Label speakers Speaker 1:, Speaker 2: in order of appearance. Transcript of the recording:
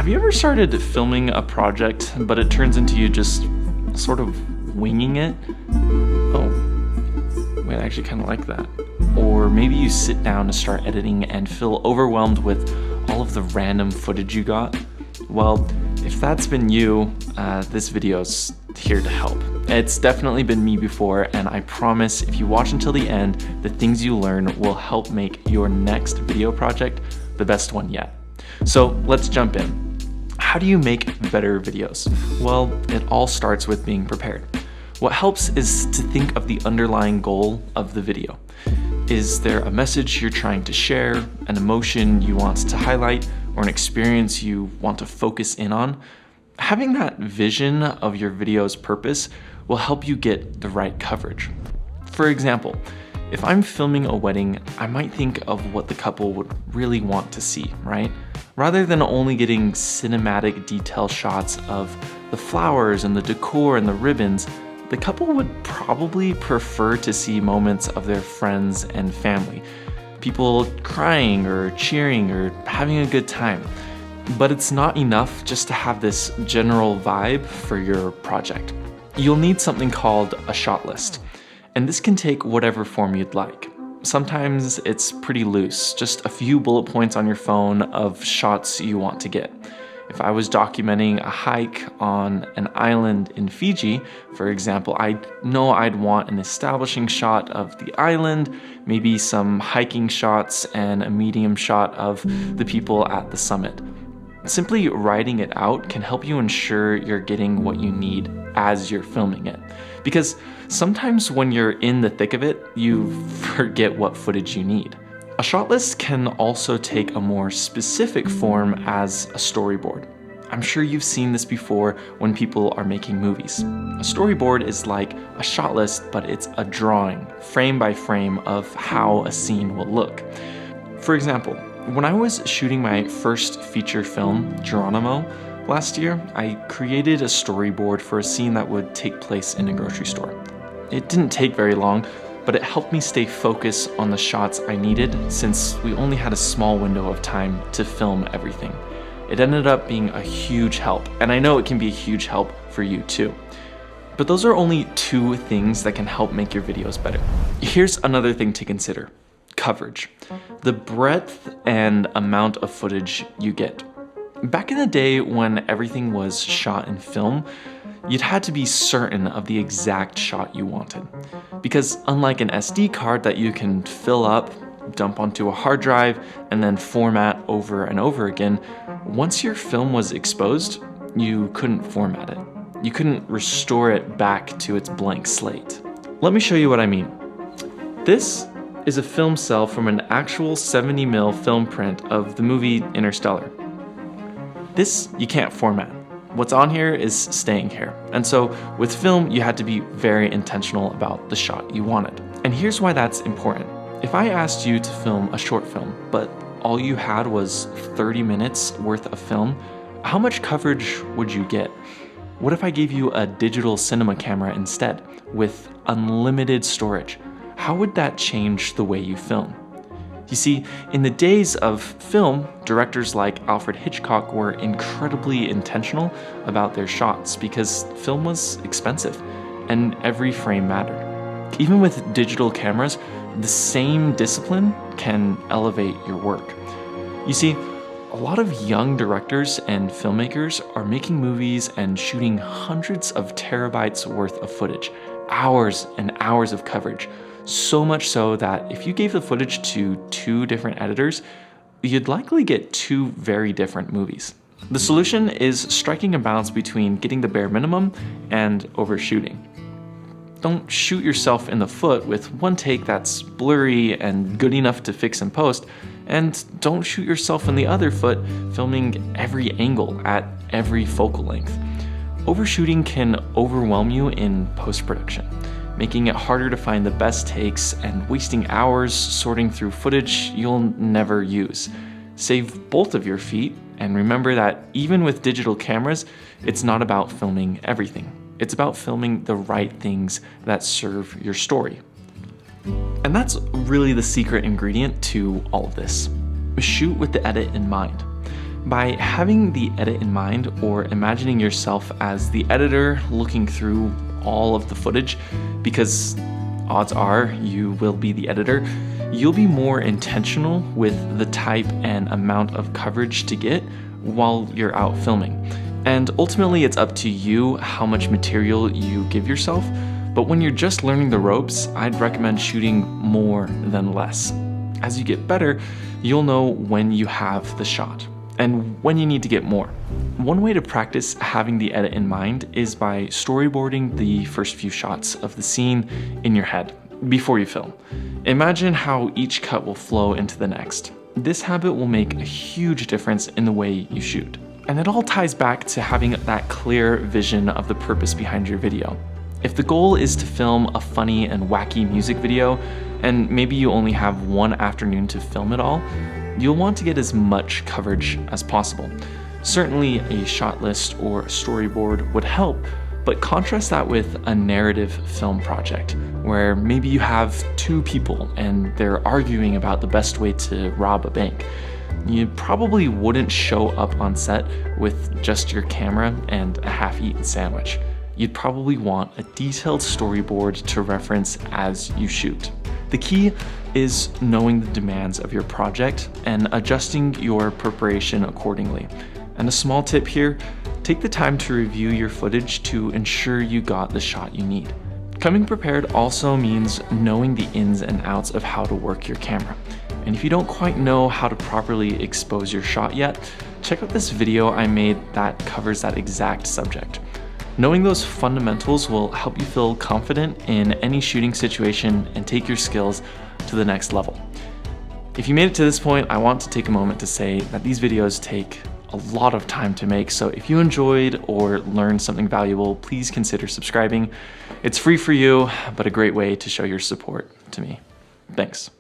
Speaker 1: Have you ever started filming a project, but it turns into you just sort of winging it? Oh, wait, I actually kind of like that. Or maybe you sit down to start editing and feel overwhelmed with all of the random footage you got? Well, if that's been you, this video's here to help. It's definitely been me before, and I promise if you watch until the end, the things you learn will help make your next video project the best one yet. So let's jump in. How do you make better videos? Well, it all starts with being prepared. What helps is to think of the underlying goal of the video. Is there a message you're trying to share, an emotion you want to highlight, or an experience you want to focus in on? Having that vision of your video's purpose will help you get the right coverage. For example, if I'm filming a wedding, I might think of what the couple would really want to see, right? Rather than only getting cinematic detail shots of the flowers and the decor and the ribbons, the couple would probably prefer to see moments of their friends and family. People crying or cheering or having a good time. But it's not enough just to have this general vibe for your project. You'll need something called a shot list. And this can take whatever form you'd like. Sometimes it's pretty loose, just a few bullet points on your phone of shots you want to get. If I was documenting a hike on an island in Fiji, for example, I know I'd want an establishing shot of the island, maybe some hiking shots, and a medium shot of the people at the summit. Simply writing it out can help you ensure you're getting what you need as you're filming it. Because sometimes when you're in the thick of it, you forget what footage you need. A shot list can also take a more specific form as a storyboard. I'm sure you've seen this before when people are making movies. A storyboard is like a shot list, but it's a drawing, frame by frame, of how a scene will look. For example, when I was shooting my first feature film, Geronimo, last year, I created a storyboard for a scene that would take place in a grocery store. It didn't take very long, but it helped me stay focused on the shots I needed since we only had a small window of time to film everything. It ended up being a huge help, and I know it can be a huge help for you too. But those are only two things that can help make your videos better. Here's another thing to consider: coverage. The breadth and amount of footage you get. Back in the day when everything was shot in film, you'd had to be certain of the exact shot you wanted. Because unlike an SD card that you can fill up, dump onto a hard drive, and then format over and over again, once your film was exposed, you couldn't format it. You couldn't restore it back to its blank slate. Let me show you what I mean. This is a film cell from an actual 70mm film print of the movie Interstellar. This you can't format. What's on here is staying here. And so with film, you had to be very intentional about the shot you wanted. And here's why that's important. If I asked you to film a short film, but all you had was 30 minutes worth of film, how much coverage would you get? What if I gave you a digital cinema camera instead, with unlimited storage? How would that change the way you film? You see, in the days of film, directors like Alfred Hitchcock were incredibly intentional about their shots because film was expensive and every frame mattered. Even with digital cameras, the same discipline can elevate your work. You see, a lot of young directors and filmmakers are making movies and shooting hundreds of terabytes worth of footage, hours and hours of coverage. So much so that if you gave the footage to two different editors, you'd likely get two very different movies. The solution is striking a balance between getting the bare minimum and overshooting. Don't shoot yourself in the foot with one take that's blurry and good enough to fix in post, and don't shoot yourself in the other foot filming every angle at every focal length. Overshooting can overwhelm you in post-production, making it harder to find the best takes and wasting hours sorting through footage you'll never use. Save both of your feet and remember that even with digital cameras, it's not about filming everything. It's about filming the right things that serve your story. And that's really the secret ingredient to all of this. Shoot with the edit in mind. By having the edit in mind or imagining yourself as the editor looking through all of the footage, because odds are you will be the editor, you'll be more intentional with the type and amount of coverage to get while you're out filming. And ultimately it's up to you how much material you give yourself, but when you're just learning the ropes, I'd recommend shooting more than less. As you get better, you'll know when you have the shot and when you need to get more. One way to practice having the edit in mind is by storyboarding the first few shots of the scene in your head before you film. Imagine how each cut will flow into the next. This habit will make a huge difference in the way you shoot. And it all ties back to having that clear vision of the purpose behind your video. If the goal is to film a funny and wacky music video, and maybe you only have one afternoon to film it all, you'll want to get as much coverage as possible. Certainly a shot list or a storyboard would help, but contrast that with a narrative film project, where maybe you have two people and they're arguing about the best way to rob a bank. You probably wouldn't show up on set with just your camera and a half-eaten sandwich. You'd probably want a detailed storyboard to reference as you shoot. The key is knowing the demands of your project and adjusting your preparation accordingly. And a small tip here, take the time to review your footage to ensure you got the shot you need. Coming prepared also means knowing the ins and outs of how to work your camera. And if you don't quite know how to properly expose your shot yet, check out this video I made that covers that exact subject. Knowing those fundamentals will help you feel confident in any shooting situation and take your skills to the next level. If you made it to this point, I want to take a moment to say that these videos take a lot of time to make, so if you enjoyed or learned something valuable, please consider subscribing. It's free for you, but a great way to show your support to me. Thanks.